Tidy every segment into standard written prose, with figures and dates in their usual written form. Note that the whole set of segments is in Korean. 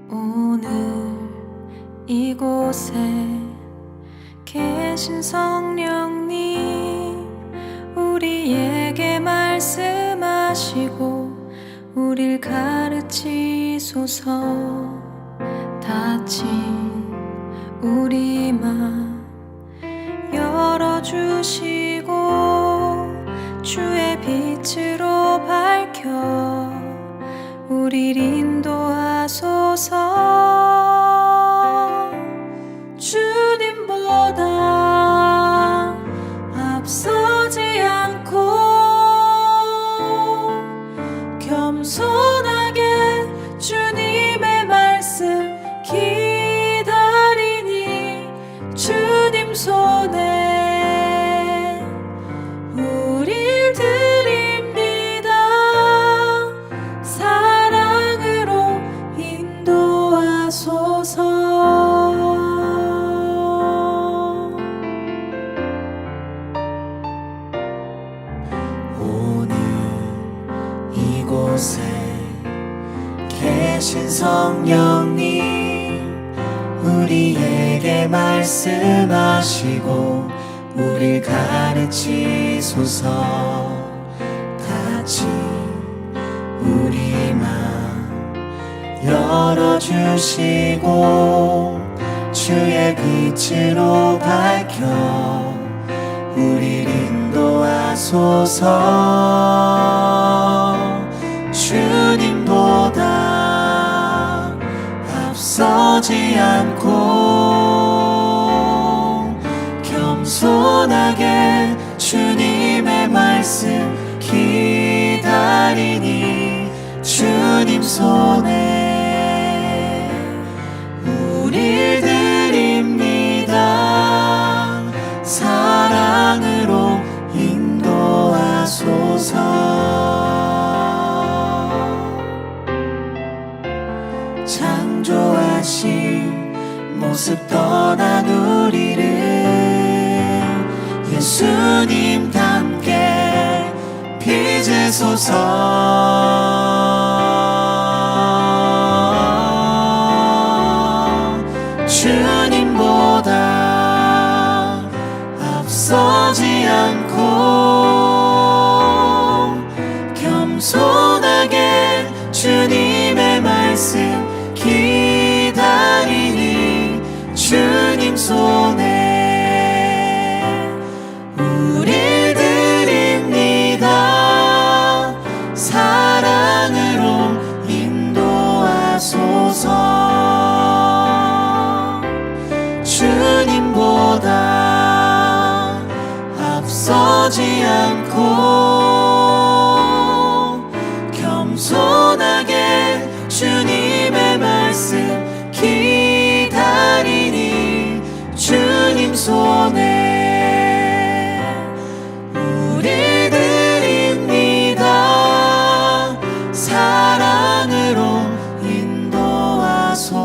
오늘 이곳에 계신 성령님, 우리에게 말씀하시고 우릴 가르치소서. 닫힌 우리 맘 열어주시고 주의 빛으로 밝혀 우릴 인도하소서. 주님보다 앞서지 않고 겸손하게 주님의 말씀 기다리니 주님 손에 우릴 드립니다. 사랑으로 인도하소서. 오늘 이곳에 계신 성령님, 우리에게 말씀하시고 우릴 가르치소서. 닫힌 우리 맘 열어주시고 주의 빛으로 밝혀 우릴 인도하소서. 주님보다 앞서지 않고 겸손하게 주님의 말씀 기다리니 주님 손에 우릴 드립니다. 사랑으로 인도하소서. 창조하신 모습 떠난 우리를 예수님 닮게 빚으소서. 주님보다 앞서지 않고 겸손하게 주님의 말씀 기다리니 주님 손에 우릴 드립니다. 사랑으로 인도하소서. 주님보다 앞서지 않고 겸손하게 주님의 말씀 기다리니 주님 손에 우릴 드립니다. 사랑으로 인도하소서.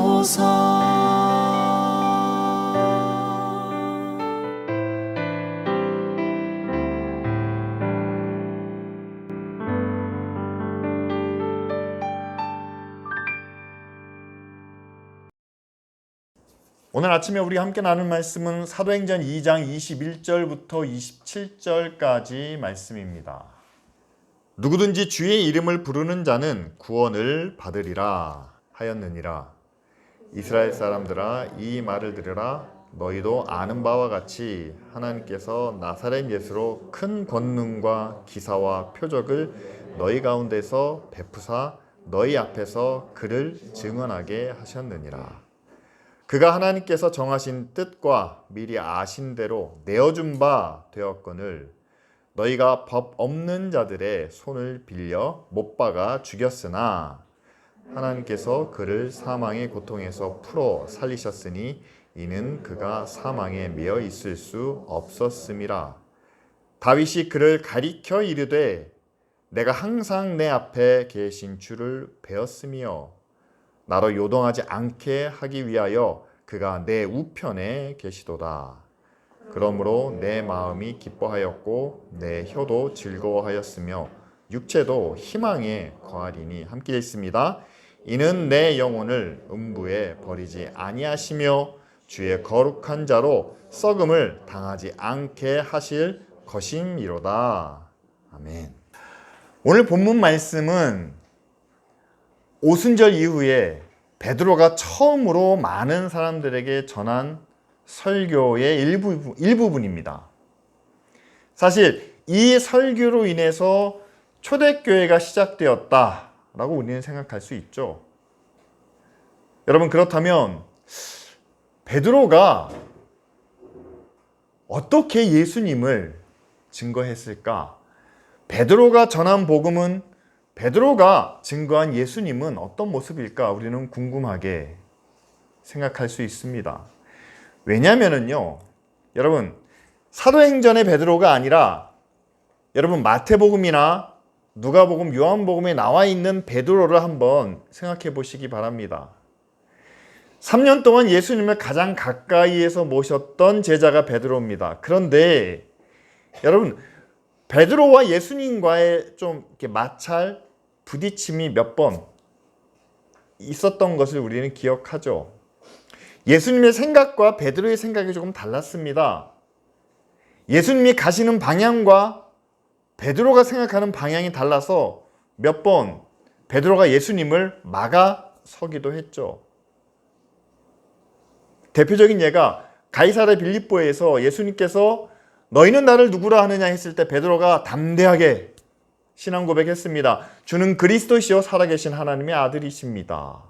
오늘 아침에 우리 함께 나눌 말씀은 사도행전 2장 21절부터 27절까지 말씀입니다. 누구든지 주의 이름을 부르는 자는 구원을 받으리라 하였느니라. 이스라엘 사람들아, 이 말을 들으라. 너희도 아는 바와 같이 하나님께서 나사렛 예수로 큰 권능과 기사와 표적을 너희 가운데서 베푸사 너희 앞에서 그를 증언하게 하셨느니라. 그가 하나님께서 정하신 뜻과 미리 아신 대로 내어준 바 되었거늘 너희가 법 없는 자들의 손을 빌려 못 박아 죽였으나 하나님께서 그를 사망의 고통에서 풀어 살리셨으니 이는 그가 사망에 매여 있을 수 없었음이라. 다윗이 그를 가리켜 이르되 내가 항상 내 앞에 계신 주를 배웠으며 나로 요동하지 않게 하기 위하여 그가 내 우편에 계시도다. 그러므로 내 마음이 기뻐하였고 내 혀도 즐거워하였으며 육체도 희망에 거하리니. 함께 읽습니다. 이는 내 영혼을 음부에 버리지 아니하시며 주의 거룩한 자로 썩음을 당하지 않게 하실 것임이로다. 아멘. 오늘 본문 말씀은 오순절 이후에 베드로가 처음으로 많은 사람들에게 전한 설교의 일부분입니다. 사실 이 설교로 인해서 초대교회가 시작되었다라고 우리는 생각할 수 있죠. 여러분, 그렇다면 베드로가 어떻게 예수님을 증거했을까? 베드로가 전한 복음은, 베드로가 증거한 예수님은 어떤 모습일까? 우리는 궁금하게 생각할 수 있습니다. 왜냐면은요, 여러분, 사도행전의 베드로가 아니라 여러분 마태복음이나 누가복음, 요한복음에 나와 있는 베드로를 한번 생각해 보시기 바랍니다. 3년 동안 예수님을 가장 가까이에서 모셨던 제자가 베드로입니다. 그런데 여러분, 베드로와 예수님과의 좀 이렇게 마찰, 부딪힘이 몇 번 있었던 것을 우리는 기억하죠. 예수님의 생각과 베드로의 생각이 조금 달랐습니다. 예수님이 가시는 방향과 베드로가 생각하는 방향이 달라서 몇 번 베드로가 예수님을 막아서기도 했죠. 대표적인 예가 가이사랴 빌립보에서 예수님께서 너희는 나를 누구라 하느냐 했을 때 베드로가 담대하게 신앙 고백했습니다. 주는 그리스도시요 살아계신 하나님의 아들이십니다.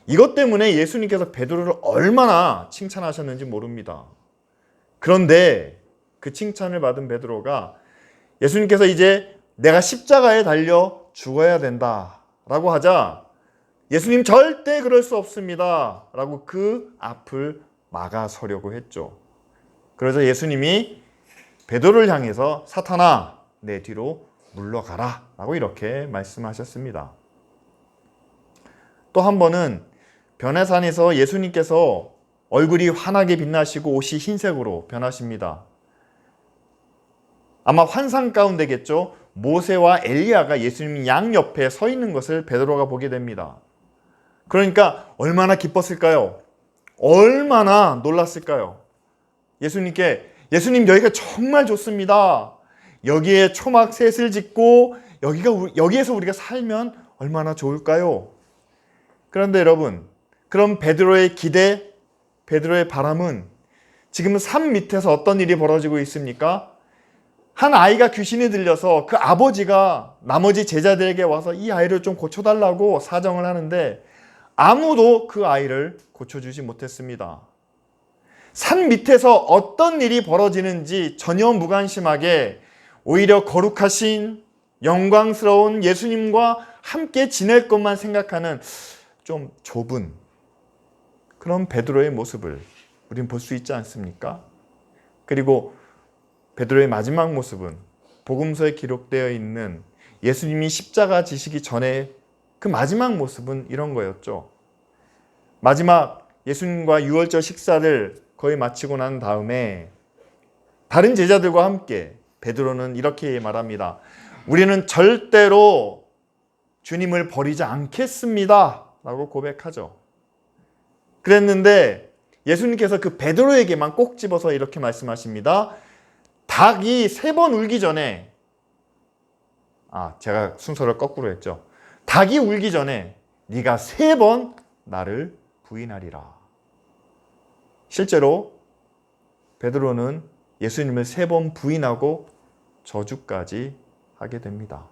이것 때문에 예수님께서 베드로를 얼마나 칭찬하셨는지 모릅니다. 그런데 그 칭찬을 받은 베드로가 예수님께서 이제 내가 십자가에 달려 죽어야 된다 라고 하자 예수님 절대 그럴 수 없습니다 라고 그 앞을 막아서려고 했죠. 그래서 예수님이 베드로를 향해서 사탄아 내 뒤로 물러가라 라고 이렇게 말씀하셨습니다. 또 한 번은 변해산에서 예수님께서 얼굴이 환하게 빛나시고 옷이 흰색으로 변하십니다. 아마 환상 가운데겠죠. 모세와 엘리야가 예수님 양옆에 서 있는 것을 베드로가 보게 됩니다. 그러니까 얼마나 기뻤을까요? 얼마나 놀랐을까요? 예수님 여기가 정말 좋습니다. 여기에 초막 셋을 짓고 여기에서 우리가 살면 얼마나 좋을까요? 그런데 여러분, 그럼 베드로의 기대, 베드로의 바람은 지금 산 밑에서 어떤 일이 벌어지고 있습니까? 한 아이가 귀신이 들려서 그 아버지가 나머지 제자들에게 와서 이 아이를 좀 고쳐달라고 사정을 하는데 아무도 그 아이를 고쳐주지 못했습니다. 산 밑에서 어떤 일이 벌어지는지 전혀 무관심하게 오히려 거룩하신 영광스러운 예수님과 함께 지낼 것만 생각하는 좀 좁은 그런 베드로의 모습을 우린 볼 수 있지 않습니까? 그리고 베드로의 마지막 모습은 복음서에 기록되어 있는 예수님이 십자가 지시기 전에 그 마지막 모습은 이런 거였죠. 마지막 예수님과 유월절 식사를 거의 마치고 난 다음에 다른 제자들과 함께 베드로는 이렇게 말합니다. 우리는 절대로 주님을 버리지 않겠습니다 라고 고백하죠. 그랬는데 예수님께서 그 베드로에게만 꼭 집어서 이렇게 말씀하십니다. 닭이 3번 울기 전에, 제가 순서를 거꾸로 했죠. 닭이 울기 전에 네가 3번 나를 부인하리라. 실제로 베드로는 예수님을 3번 부인하고 저주까지 하게 됩니다.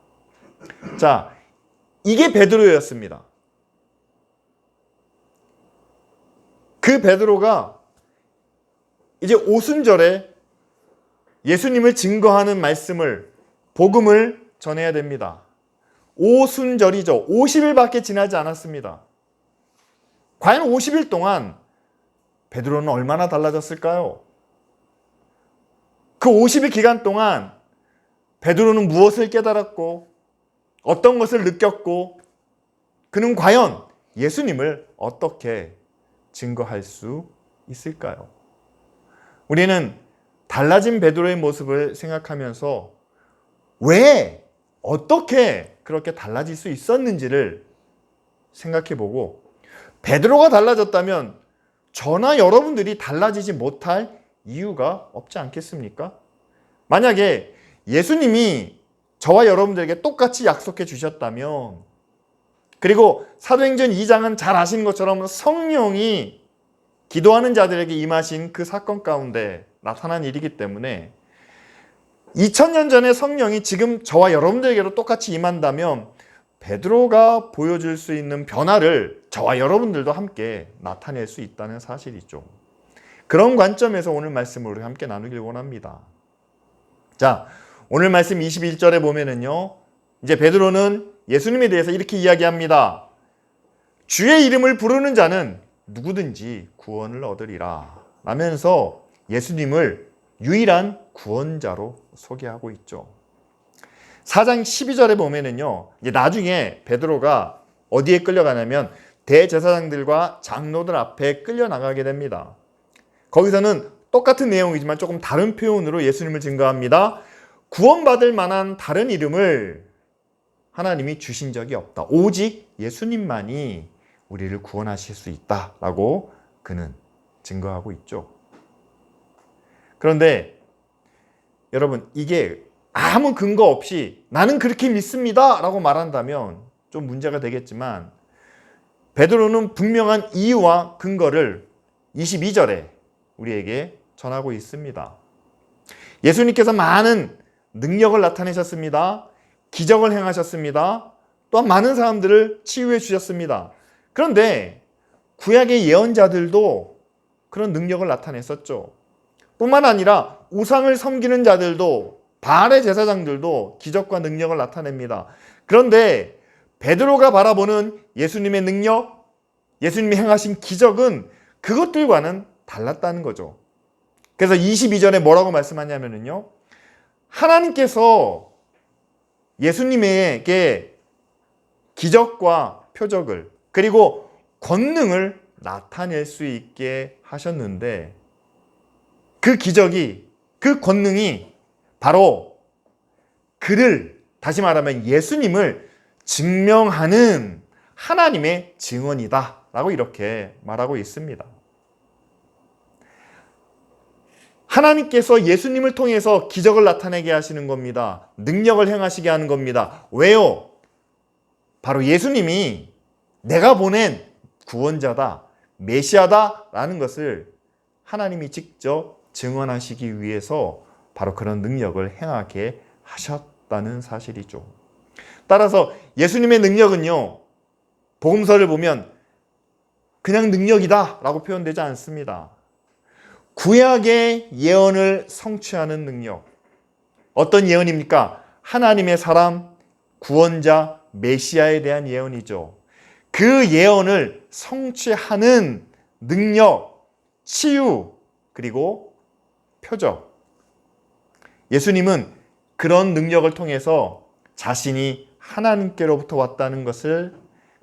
자, 이게 베드로였습니다. 그 베드로가 이제 오순절에 예수님을 증거하는 말씀을, 복음을 전해야 됩니다. 오순절이죠. 50일밖에 지나지 않았습니다. 과연 50일 동안 베드로는 얼마나 달라졌을까요? 그 50일 기간 동안 베드로는 무엇을 깨달았고 어떤 것을 느꼈고 그는 과연 예수님을 어떻게 증거할 수 있을까요? 우리는 달라진 베드로의 모습을 생각하면서 왜, 어떻게 그렇게 달라질 수 있었는지를 생각해보고 베드로가 달라졌다면 저나 여러분들이 달라지지 못할 이유가 없지 않겠습니까? 만약에 예수님이 저와 여러분들에게 똑같이 약속해 주셨다면, 그리고 사도행전 2장은 잘 아시는 것처럼 성령이 기도하는 자들에게 임하신 그 사건 가운데 나타난 일이기 때문에 2000년 전에 성령이 지금 저와 여러분들에게도 똑같이 임한다면 베드로가 보여줄 수 있는 변화를 저와 여러분들도 함께 나타낼 수 있다는 사실이죠. 그런 관점에서 오늘 말씀을 우리 함께 나누길 원합니다. 자, 오늘 말씀 21절에 보면은요, 이제 베드로는 예수님에 대해서 이렇게 이야기합니다. 주의 이름을 부르는 자는 누구든지 구원을 얻으리라 라면서 예수님을 유일한 구원자로 소개하고 있죠. 4장 12절에 보면은요, 이제 나중에 베드로가 어디에 끌려가냐면 대제사장들과 장로들 앞에 끌려나가게 됩니다. 거기서는 똑같은 내용이지만 조금 다른 표현으로 예수님을 증거합니다. 구원받을 만한 다른 이름을 하나님이 주신 적이 없다. 오직 예수님만이 우리를 구원하실 수 있다라고 그는 증거하고 있죠. 그런데 여러분, 이게 아무 근거 없이 나는 그렇게 믿습니다 라고 말한다면 좀 문제가 되겠지만, 베드로는 분명한 이유와 근거를 22절에 우리에게 전하고 있습니다. 예수님께서 많은 능력을 나타내셨습니다. 기적을 행하셨습니다. 또한 많은 사람들을 치유해 주셨습니다. 그런데 구약의 예언자들도 그런 능력을 나타냈었죠. 뿐만 아니라 우상을 섬기는 자들도, 바알의 제사장들도 기적과 능력을 나타냅니다. 그런데 베드로가 바라보는 예수님의 능력, 예수님이 행하신 기적은 그것들과는 달랐다는 거죠. 그래서 22절에 뭐라고 말씀하냐면요, 하나님께서 예수님에게 기적과 표적을, 그리고 권능을 나타낼 수 있게 하셨는데, 그 기적이, 그 권능이 바로 그를, 다시 말하면 예수님을 증명하는 하나님의 증언이다 라고 이렇게 말하고 있습니다. 하나님께서 예수님을 통해서 기적을 나타내게 하시는 겁니다. 능력을 행하시게 하는 겁니다. 왜요? 바로 예수님이 내가 보낸 구원자다, 메시아다 라는 것을 하나님이 직접 증언하시기 위해서 바로 그런 능력을 행하게 하셨다는 사실이죠. 따라서 예수님의 능력은요, 복음서를 보면 그냥 능력이다 라고 표현되지 않습니다. 구약의 예언을 성취하는 능력. 어떤 예언입니까? 하나님의 사람, 구원자, 메시아에 대한 예언이죠. 그 예언을 성취하는 능력, 치유, 그리고 표적. 예수님은 그런 능력을 통해서 자신이 하나님께로부터 왔다는 것을,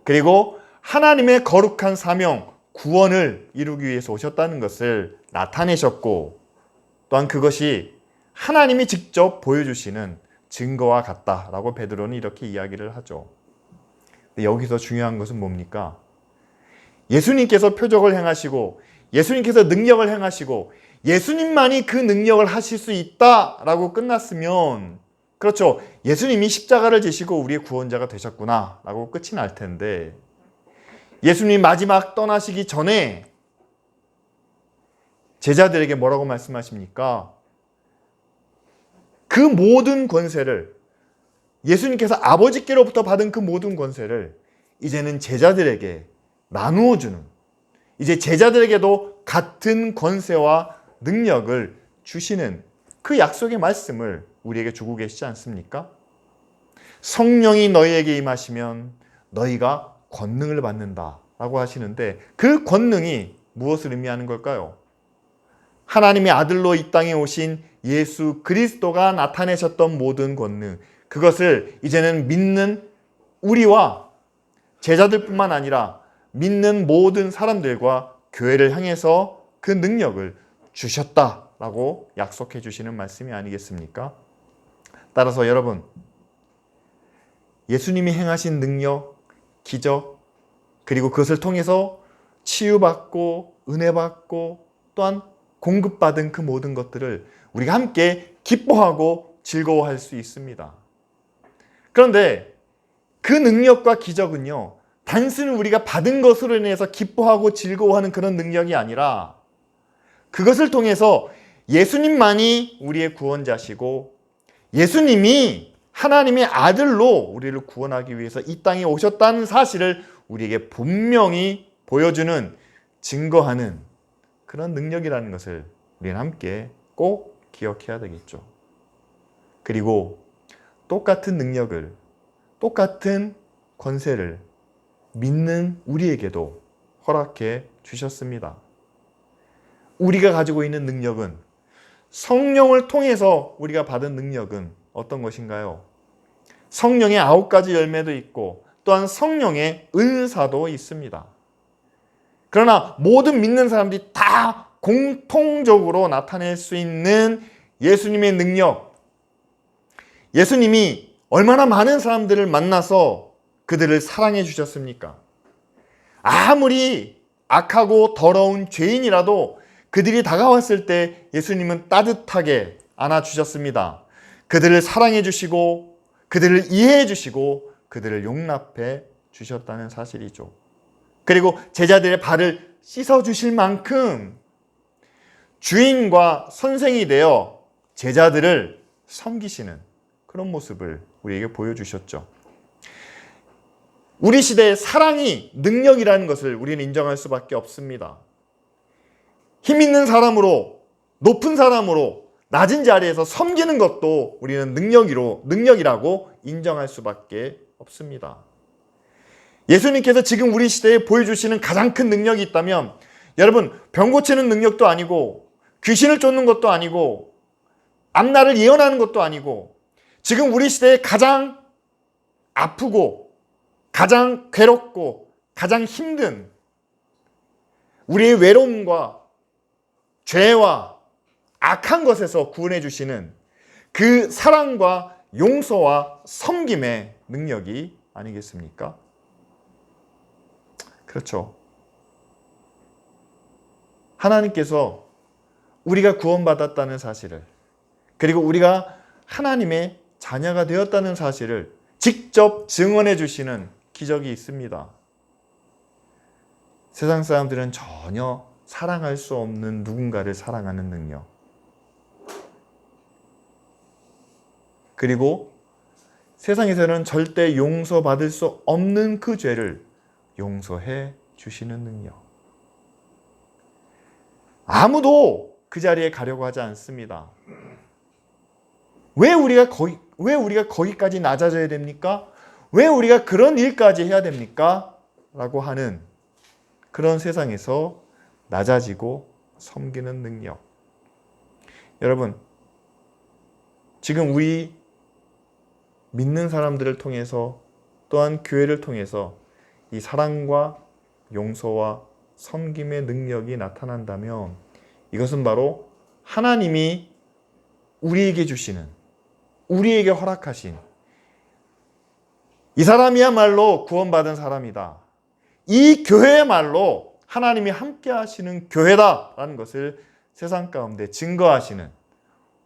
그리고 하나님의 거룩한 사명, 구원을 이루기 위해서 오셨다는 것을 나타내셨고, 또한 그것이 하나님이 직접 보여주시는 증거와 같다라고 베드로는 이렇게 이야기를 하죠. 근데 여기서 중요한 것은 뭡니까? 예수님께서 표적을 행하시고, 예수님께서 능력을 행하시고, 예수님만이 그 능력을 하실 수 있다라고 끝났으면, 그렇죠, 예수님이 십자가를 지시고 우리의 구원자가 되셨구나 라고 끝이 날 텐데, 예수님이 마지막 떠나시기 전에 제자들에게 뭐라고 말씀하십니까? 그 모든 권세를, 예수님께서 아버지께로부터 받은 그 모든 권세를 이제는 제자들에게 나누어주는, 이제 제자들에게도 같은 권세와 능력을 주시는 그 약속의 말씀을 우리에게 주고 계시지 않습니까? 성령이 너희에게 임하시면 너희가 권능을 받는다 라고 하시는데, 그 권능이 무엇을 의미하는 걸까요? 하나님의 아들로 이 땅에 오신 예수 그리스도가 나타내셨던 모든 권능, 그것을 이제는 믿는 우리와 제자들뿐만 아니라 믿는 모든 사람들과 교회를 향해서 그 능력을 주셨다라고 약속해 주시는 말씀이 아니겠습니까? 따라서 여러분, 예수님이 행하신 능력, 기적, 그리고 그것을 통해서 치유받고 은혜받고 또한 공급받은 그 모든 것들을 우리가 함께 기뻐하고 즐거워할 수 있습니다. 그런데 그 능력과 기적은요, 단순히 우리가 받은 것으로 인해서 기뻐하고 즐거워하는 그런 능력이 아니라 그것을 통해서 예수님만이 우리의 구원자시고 예수님이 하나님의 아들로 우리를 구원하기 위해서 이 땅에 오셨다는 사실을 우리에게 분명히 보여주는, 증거하는 그런 능력이라는 것을 우리는 함께 꼭 기억해야 되겠죠. 그리고 똑같은 능력을, 똑같은 권세를 믿는 우리에게도 허락해 주셨습니다. 우리가 가지고 있는 능력은, 성령을 통해서 우리가 받은 능력은 어떤 것인가요? 성령의 9가지 열매도 있고 또한 성령의 은사도 있습니다. 그러나 모든 믿는 사람들이 다 공통적으로 나타낼 수 있는 예수님의 능력, 예수님이 얼마나 많은 사람들을 만나서 그들을 사랑해 주셨습니까? 아무리 악하고 더러운 죄인이라도 그들이 다가왔을 때 예수님은 따뜻하게 안아주셨습니다. 그들을 사랑해 주시고 그들을 이해해 주시고 그들을 용납해 주셨다는 사실이죠. 그리고 제자들의 발을 씻어 주실 만큼 주인과 선생이 되어 제자들을 섬기시는 그런 모습을 우리에게 보여주셨죠. 우리 시대의 사랑이 능력이라는 것을 우리는 인정할 수밖에 없습니다. 힘 있는 사람으로, 높은 사람으로 낮은 자리에서 섬기는 것도 우리는 능력이라고 인정할 수밖에 없습니다. 예수님께서 지금 우리 시대에 보여주시는 가장 큰 능력이 있다면, 여러분, 병 고치는 능력도 아니고 귀신을 쫓는 것도 아니고 앞날을 예언하는 것도 아니고, 지금 우리 시대에 가장 아프고 가장 괴롭고 가장 힘든 우리의 외로움과 죄와 악한 것에서 구원해 주시는 그 사랑과 용서와 섬김의 능력이 아니겠습니까? 그렇죠. 하나님께서 우리가 구원받았다는 사실을, 그리고 우리가 하나님의 자녀가 되었다는 사실을 직접 증언해 주시는 기적이 있습니다. 세상 사람들은 전혀 사랑할 수 없는 누군가를 사랑하는 능력, 그리고 세상에서는 절대 용서받을 수 없는 그 죄를 용서해 주시는 능력. 아무도 그 자리에 가려고 하지 않습니다. 왜 우리가 거기까지 낮아져야 됩니까? 왜 우리가 그런 일까지 해야 됩니까? 라고 하는 그런 세상에서 낮아지고 섬기는 능력. 여러분, 지금 우리 믿는 사람들을 통해서, 또한 교회를 통해서 이 사랑과 용서와 섬김의 능력이 나타난다면, 이것은 바로 하나님이 우리에게 주시는, 우리에게 허락하신, 이 사람이야말로 구원받은 사람이다, 이 교회야말로 하나님이 함께 하시는 교회다라는 것을 세상 가운데 증거하시는,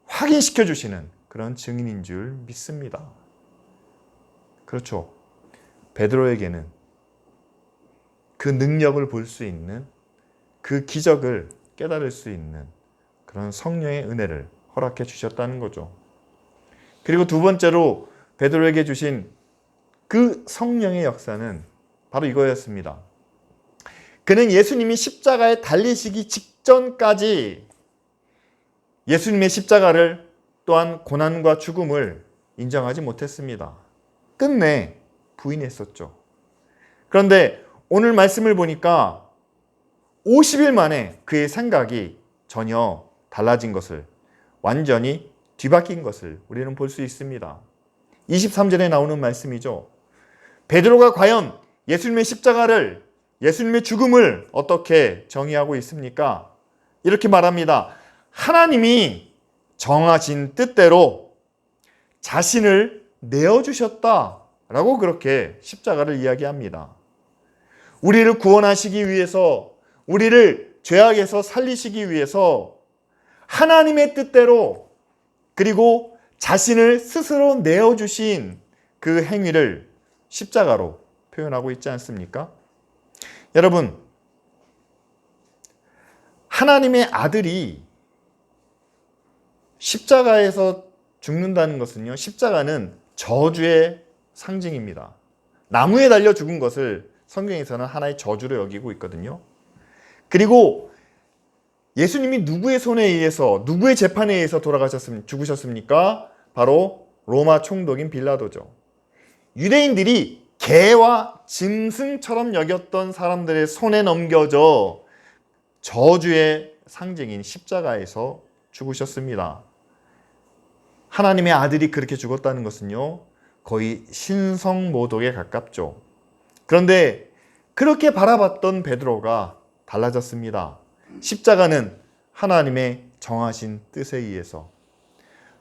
확인시켜 주시는 그런 증인인 줄 믿습니다. 그렇죠. 베드로에게는 그 능력을 볼 수 있는, 그 기적을 깨달을 수 있는 그런 성령의 은혜를 허락해 주셨다는 거죠. 그리고 두 번째로 베드로에게 주신 그 성령의 역사는 바로 이거였습니다. 그는 예수님이 십자가에 달리시기 직전까지 예수님의 십자가를, 또한 고난과 죽음을 인정하지 못했습니다. 끝내 부인했었죠. 그런데 오늘 말씀을 보니까 50일 만에 그의 생각이 전혀 달라진 것을, 완전히 뒤바뀐 것을 우리는 볼 수 있습니다. 23절에 나오는 말씀이죠. 베드로가 과연 예수님의 십자가를, 예수님의 죽음을 어떻게 정의하고 있습니까? 이렇게 말합니다. 하나님이 정하신 뜻대로 자신을 내어주셨다라고 그렇게 십자가를 이야기합니다. 우리를 구원하시기 위해서, 우리를 죄악에서 살리시기 위해서 하나님의 뜻대로, 그리고 자신을 스스로 내어주신 그 행위를 십자가로 표현하고 있지 않습니까? 여러분, 하나님의 아들이 십자가에서 죽는다는 것은요, 십자가는 저주의 상징입니다. 나무에 달려 죽은 것을 성경에서는 하나의 저주로 여기고 있거든요. 그리고 예수님이 누구의 손에 의해서, 누구의 재판에 의해서 죽으셨습니까? 바로 로마 총독인 빌라도죠. 유대인들이 개와 짐승처럼 여겼던 사람들의 손에 넘겨져 저주의 상징인 십자가에서 죽으셨습니다. 하나님의 아들이 그렇게 죽었다는 것은요, 거의 신성모독에 가깝죠. 그런데 그렇게 바라봤던 베드로가 달라졌습니다. 십자가는 하나님의 정하신 뜻에 의해서.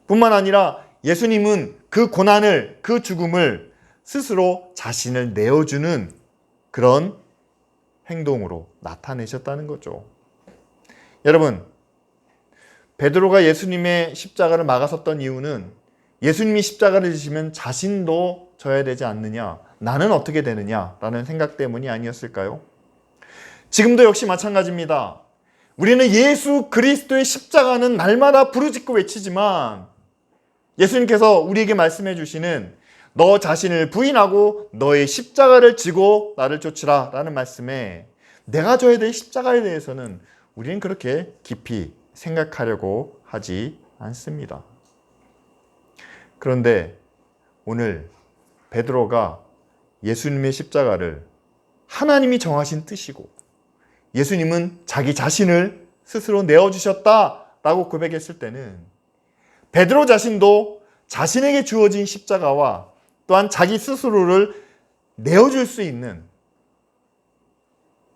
뿐만 아니라 예수님은 그 고난을, 그 죽음을 스스로 자신을 내어주는 그런 행동으로 나타내셨다는 거죠. 여러분, 베드로가 예수님의 십자가를 막아섰던 이유는 예수님이 십자가를 지시면 자신도 져야 되지 않느냐, 나는 어떻게 되느냐라는 생각 때문이 아니었을까요? 지금도 역시 마찬가지입니다. 우리는 예수 그리스도의 십자가는 날마다 부르짖고 외치지만 예수님께서 우리에게 말씀해 주시는 너 자신을 부인하고 너의 십자가를 지고 나를 쫓으라 라는 말씀에 내가 져야 될 십자가에 대해서는 우리는 그렇게 깊이 생각하려고 하지 않습니다. 그런데 오늘 베드로가 예수님의 십자가를 하나님이 정하신 뜻이고 예수님은 자기 자신을 스스로 내어주셨다라고 고백했을 때는 베드로 자신도 자신에게 주어진 십자가와 또한 자기 스스로를 내어줄 수 있는,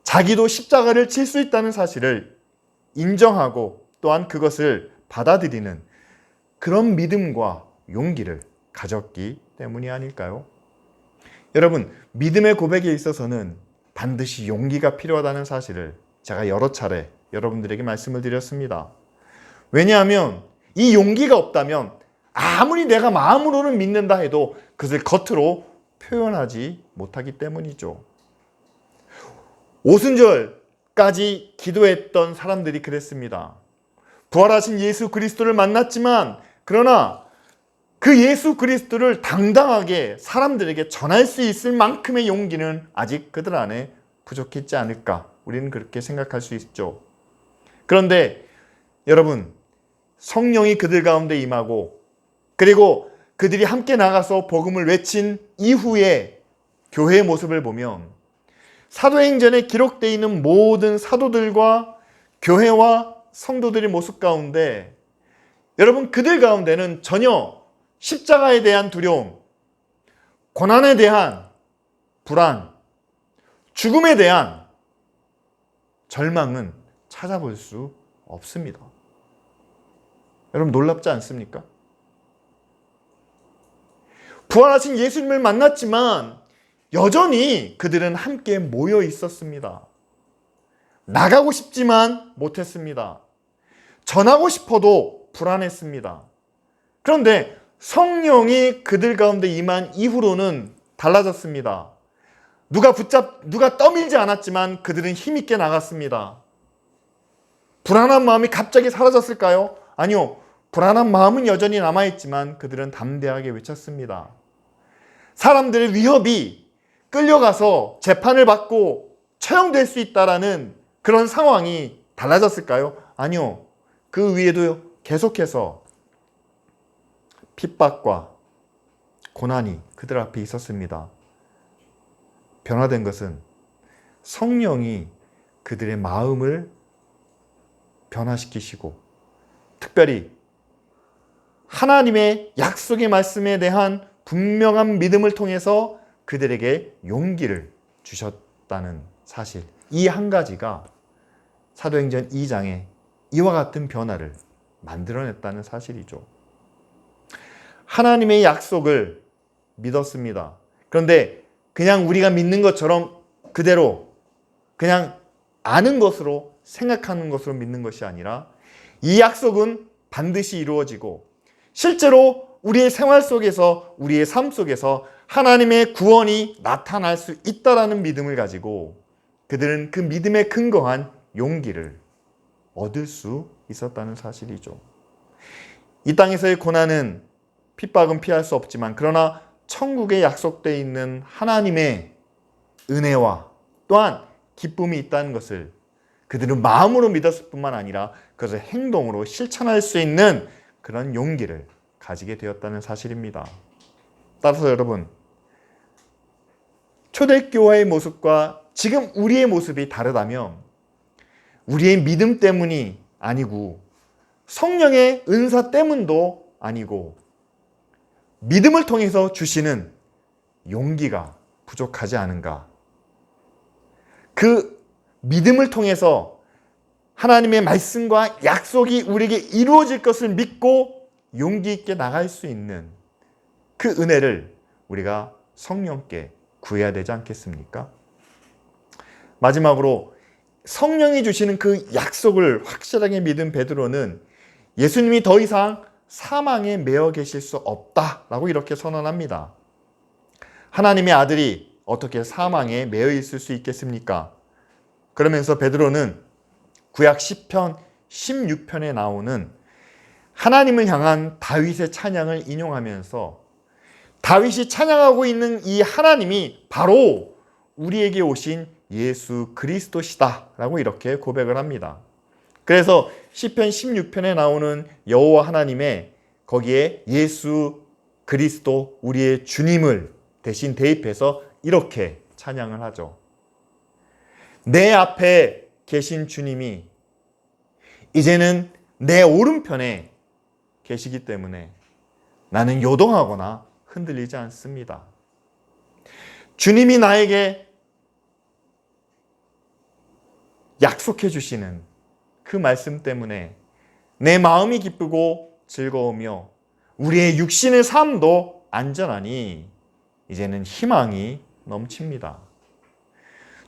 자기도 십자가를 칠 수 있다는 사실을 인정하고 또한 그것을 받아들이는 그런 믿음과 용기를 가졌기 때문이 아닐까요? 여러분, 믿음의 고백에 있어서는 반드시 용기가 필요하다는 사실을 제가 여러 차례 여러분들에게 말씀을 드렸습니다. 왜냐하면 이 용기가 없다면 아무리 내가 마음으로는 믿는다 해도 그것을 겉으로 표현하지 못하기 때문이죠. 오순절까지 기도했던 사람들이 그랬습니다. 부활하신 예수 그리스도를 만났지만 그러나 그 예수 그리스도를 당당하게 사람들에게 전할 수 있을 만큼의 용기는 아직 그들 안에 부족했지 않을까, 우리는 그렇게 생각할 수 있죠. 그런데 여러분, 성령이 그들 가운데 임하고 그리고 그들이 함께 나가서 복음을 외친 이후에 교회의 모습을 보면 사도행전에 기록되어 있는 모든 사도들과 교회와 성도들의 모습 가운데 여러분, 그들 가운데는 전혀 십자가에 대한 두려움, 고난에 대한 불안, 죽음에 대한 절망은 찾아볼 수 없습니다. 여러분, 놀랍지 않습니까? 부활하신 예수님을 만났지만 여전히 그들은 함께 모여 있었습니다. 나가고 싶지만 못했습니다. 전하고 싶어도 불안했습니다. 그런데 성령이 그들 가운데 임한 이후로는 달라졌습니다. 누가 떠밀지 않았지만 그들은 힘있게 나갔습니다. 불안한 마음이 갑자기 사라졌을까요? 아니요. 불안한 마음은 여전히 남아있지만 그들은 담대하게 외쳤습니다. 사람들의 위협이 끌려가서 재판을 받고 처형될 수 있다라는 그런 상황이 달라졌을까요? 아니요. 그 위에도 계속해서 핍박과 고난이 그들 앞에 있었습니다. 변화된 것은 성령이 그들의 마음을 변화시키시고 특별히 하나님의 약속의 말씀에 대한 분명한 믿음을 통해서 그들에게 용기를 주셨다는 사실, 이 한 가지가 사도행전 2장에 이와 같은 변화를 만들어냈다는 사실이죠. 하나님의 약속을 믿었습니다. 그런데 그냥 우리가 믿는 것처럼 그대로 그냥 아는 것으로 생각하는 것으로 믿는 것이 아니라 이 약속은 반드시 이루어지고 실제로 우리의 생활 속에서 우리의 삶 속에서 하나님의 구원이 나타날 수 있다라는 믿음을 가지고 그들은 그 믿음에 근거한 용기를 얻을 수 있었다는 사실이죠. 이 땅에서의 고난은 핍박은 피할 수 없지만 그러나 천국에 약속되어 있는 하나님의 은혜와 또한 기쁨이 있다는 것을 그들은 마음으로 믿었을 뿐만 아니라 그것을 행동으로 실천할 수 있는 그런 용기를 가지게 되었다는 사실입니다. 따라서 여러분, 초대교회의 모습과 지금 우리의 모습이 다르다면 우리의 믿음 때문이 아니고 성령의 은사 때문도 아니고 믿음을 통해서 주시는 용기가 부족하지 않은가. 그 믿음을 통해서 하나님의 말씀과 약속이 우리에게 이루어질 것을 믿고 용기 있게 나갈 수 있는 그 은혜를 우리가 성령께 구해야 되지 않겠습니까? 마지막으로 성령이 주시는 그 약속을 확실하게 믿은 베드로는 예수님이 더 이상 사망에 매여 계실 수 없다라고 이렇게 선언합니다. 하나님의 아들이 어떻게 사망에 매여 있을 수 있겠습니까? 그러면서 베드로는 구약 시편 16편에 나오는 하나님을 향한 다윗의 찬양을 인용하면서 다윗이 찬양하고 있는 이 하나님이 바로 우리에게 오신 예수 그리스도시다 라고 이렇게 고백을 합니다. 그래서 시편 16편에 나오는 여호와 하나님의 거기에 예수 그리스도 우리의 주님을 대신 대입해서 이렇게 찬양을 하죠. 내 앞에 계신 주님이 이제는 내 오른편에 계시기 때문에 나는 요동하거나 흔들리지 않습니다. 주님이 나에게 약속해 주시는 그 말씀 때문에 내 마음이 기쁘고 즐거우며 우리의 육신의 삶도 안전하니 이제는 희망이 넘칩니다.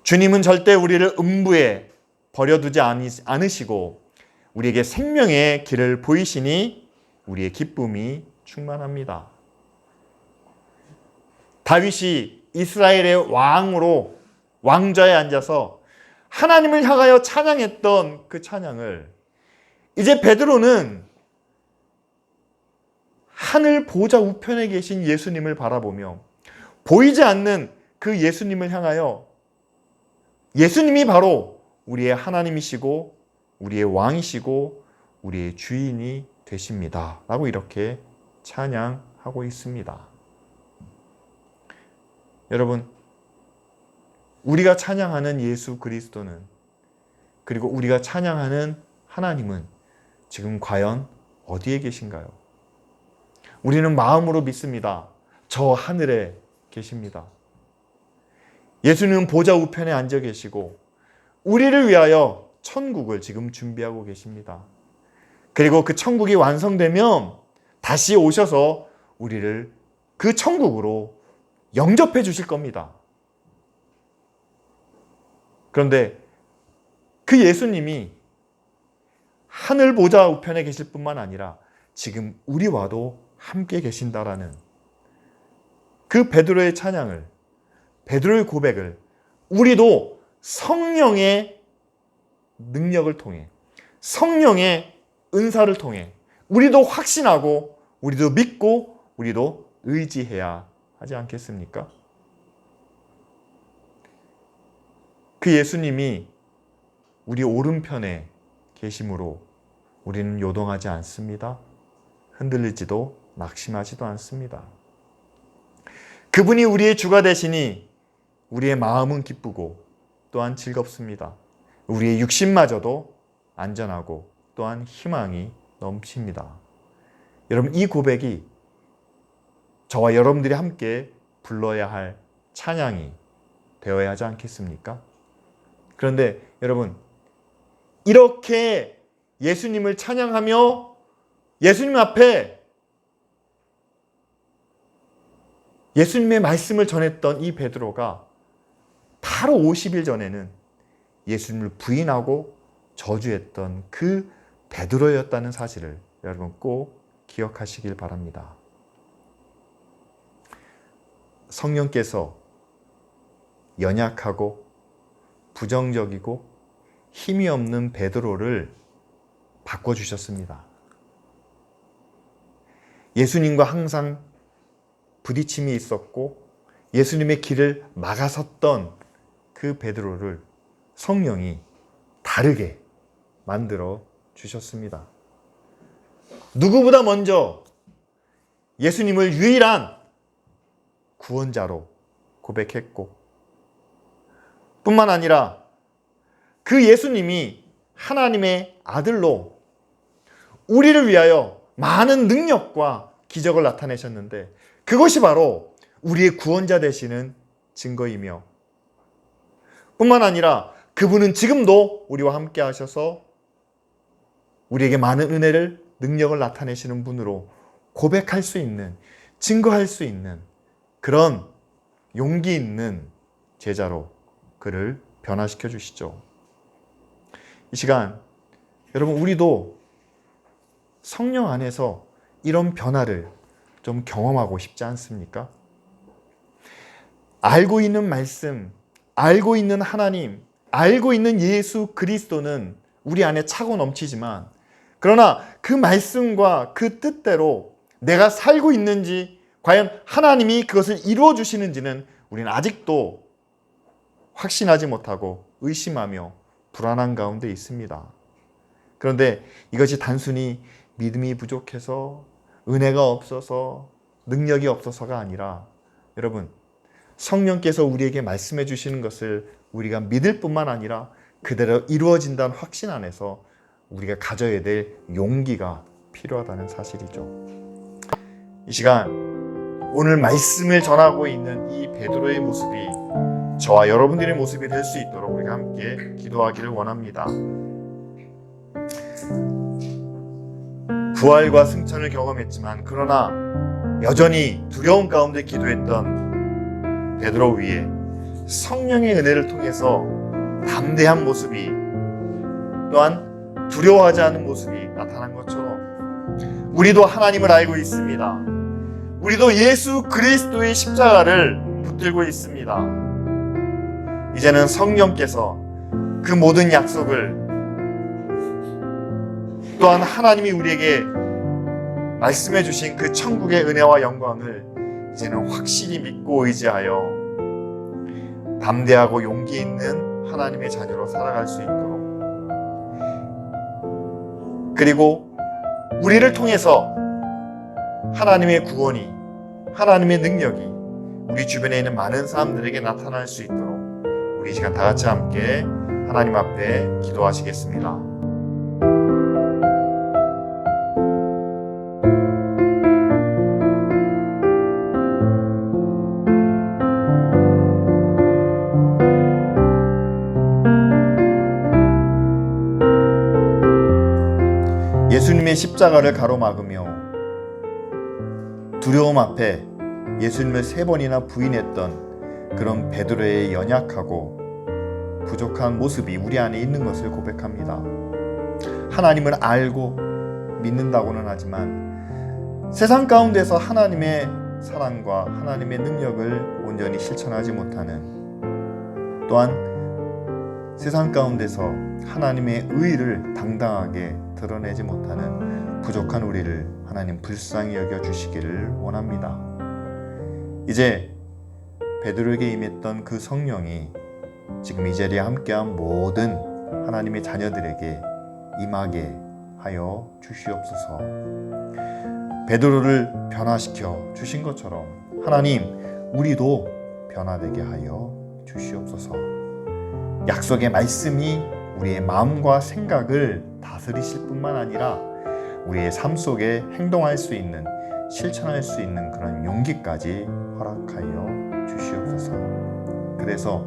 주님은 절대 우리를 음부에 버려두지 않으시고 우리에게 생명의 길을 보이시니 우리의 기쁨이 충만합니다. 다윗이 이스라엘의 왕으로 왕좌에 앉아서 하나님을 향하여 찬양했던 그 찬양을 이제 베드로는 하늘 보좌 우편에 계신 예수님을 바라보며 보이지 않는 그 예수님을 향하여 예수님이 바로 우리의 하나님이시고 우리의 왕이시고 우리의 주인이 되십니다 라고 이렇게 찬양하고 있습니다. 여러분, 우리가 찬양하는 예수 그리스도는 그리고 우리가 찬양하는 하나님은 지금 과연 어디에 계신가요? 우리는 마음으로 믿습니다. 저 하늘에 계십니다. 예수님은 보좌 우편에 앉아 계시고 우리를 위하여 천국을 지금 준비하고 계십니다. 그리고 그 천국이 완성되면 다시 오셔서 우리를 그 천국으로 영접해 주실 겁니다. 그런데 그 예수님이 하늘 보좌 우편에 계실 뿐만 아니라 지금 우리와도 함께 계신다라는 그 베드로의 찬양을, 베드로의 고백을 우리도 성령의 능력을 통해, 성령의 은사를 통해 우리도 확신하고 우리도 믿고 우리도 의지해야 하지 않겠습니까? 그 예수님이 우리 오른편에 계심으로 우리는 요동하지 않습니다. 흔들리지도 낙심하지도 않습니다. 그분이 우리의 주가 되시니 우리의 마음은 기쁘고 또한 즐겁습니다. 우리의 육신마저도 안전하고 또한 희망이 넘칩니다. 여러분, 이 고백이 저와 여러분들이 함께 불러야 할 찬양이 되어야 하지 않겠습니까? 그런데 여러분, 이렇게 예수님을 찬양하며 예수님 앞에 예수님의 말씀을 전했던 이 베드로가 바로 50일 전에는 예수님을 부인하고 저주했던 그 베드로였다는 사실을 여러분 꼭 기억하시길 바랍니다. 성령께서 연약하고 부정적이고 힘이 없는 베드로를 바꿔주셨습니다. 예수님과 항상 부딪힘이 있었고 예수님의 길을 막아섰던 그 베드로를 성령이 다르게 만들어 주셨습니다. 누구보다 먼저 예수님을 유일한 구원자로 고백했고 뿐만 아니라 그 예수님이 하나님의 아들로 우리를 위하여 많은 능력과 기적을 나타내셨는데 그것이 바로 우리의 구원자 되시는 증거이며 뿐만 아니라 그분은 지금도 우리와 함께 하셔서 우리에게 많은 은혜를 능력을 나타내시는 분으로 고백할 수 있는 증거할 수 있는 그런 용기 있는 제자로 그를 변화시켜 주시죠. 이 시간 여러분 우리도 성령 안에서 이런 변화를 좀 경험하고 싶지 않습니까? 알고 있는 말씀, 알고 있는 하나님, 알고 있는 예수 그리스도는 우리 안에 차고 넘치지만 그러나 그 말씀과 그 뜻대로 내가 살고 있는지 과연 하나님이 그것을 이루어 주시는지는 우리는 아직도 확신하지 못하고 의심하며 불안한 가운데 있습니다. 그런데 이것이 단순히 믿음이 부족해서 은혜가 없어서 능력이 없어서가 아니라 여러분 성령께서 우리에게 말씀해 주시는 것을 우리가 믿을 뿐만 아니라 그대로 이루어진다는 확신 안에서 우리가 가져야 될 용기가 필요하다는 사실이죠. 이 시간 오늘 말씀을 전하고 있는 이 베드로의 모습이 저와 여러분들의 모습이 될 수 있도록 우리가 함께 기도하기를 원합니다. 부활과 승천을 경험했지만 그러나 여전히 두려움 가운데 기도했던 베드로 위에 성령의 은혜를 통해서 담대한 모습이 또한 두려워하지 않은 모습이 나타난 것처럼 우리도 하나님을 알고 있습니다. 우리도 예수 그리스도의 십자가를 붙들고 있습니다. 이제는 성령께서 그 모든 약속을 또한 하나님이 우리에게 말씀해 주신 그 천국의 은혜와 영광을 이제는 확실히 믿고 의지하여 담대하고 용기 있는 하나님의 자녀로 살아갈 수 있도록 그리고 우리를 통해서 하나님의 구원이 하나님의 능력이 우리 주변에 있는 많은 사람들에게 나타날 수 있도록 우리 이 시간 다 같이 함께 하나님 앞에 기도하시겠습니다. 예수님의 십자가를 가로막으며 두려움 앞에 예수님을 3번이나 부인했던 그런 베드로의 연약하고 부족한 모습이 우리 안에 있는 것을 고백합니다. 하나님을 알고 믿는다고는 하지만 세상 가운데서 하나님의 사랑과 하나님의 능력을 온전히 실천하지 못하는 또한 세상 가운데서 하나님의 의를 당당하게 드러내지 못하는 부족한 우리를 하나님 불쌍히 여겨주시기를 원합니다. 이제 베드로에게 임했던 그 성령이 지금 이 자리에 함께한 모든 하나님의 자녀들에게 임하게 하여 주시옵소서. 베드로를 변화시켜 주신 것처럼 하나님 우리도 변화되게 하여 주시옵소서. 약속의 말씀이 우리의 마음과 생각을 다스리실 뿐만 아니라 우리의 삶 속에 행동할 수 있는 실천할 수 있는 그런 용기까지 허락하여 주시옵소서. 그래서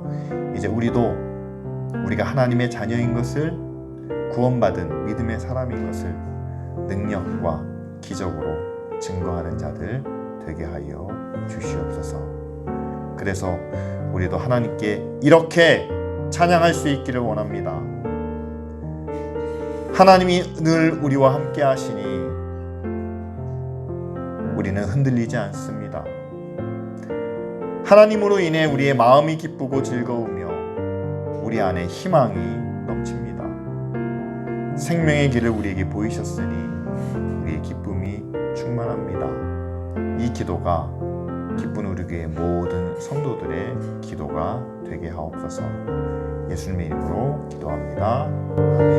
이제 우리도 우리가 하나님의 자녀인 것을 구원받은 믿음의 사람인 것을 능력과 기적으로 증거하는 자들 되게 하여 주시옵소서. 그래서 우리도 하나님께 이렇게 찬양할 수 있기를 원합니다. 하나님이 늘 우리와 함께 하시니 우리는 흔들리지 않습니다. 하나님으로 인해 우리의 마음이 기쁘고 즐거우며 우리 안에 희망이 넘칩니다. 생명의 길을 우리에게 보이셨으니 우리의 기쁨이 충만합니다. 이 기도가 기쁜 우리 교회 모든 성도들의 기도가 되게 하옵소서. 예수님의 이름으로 기도합니다. 아멘.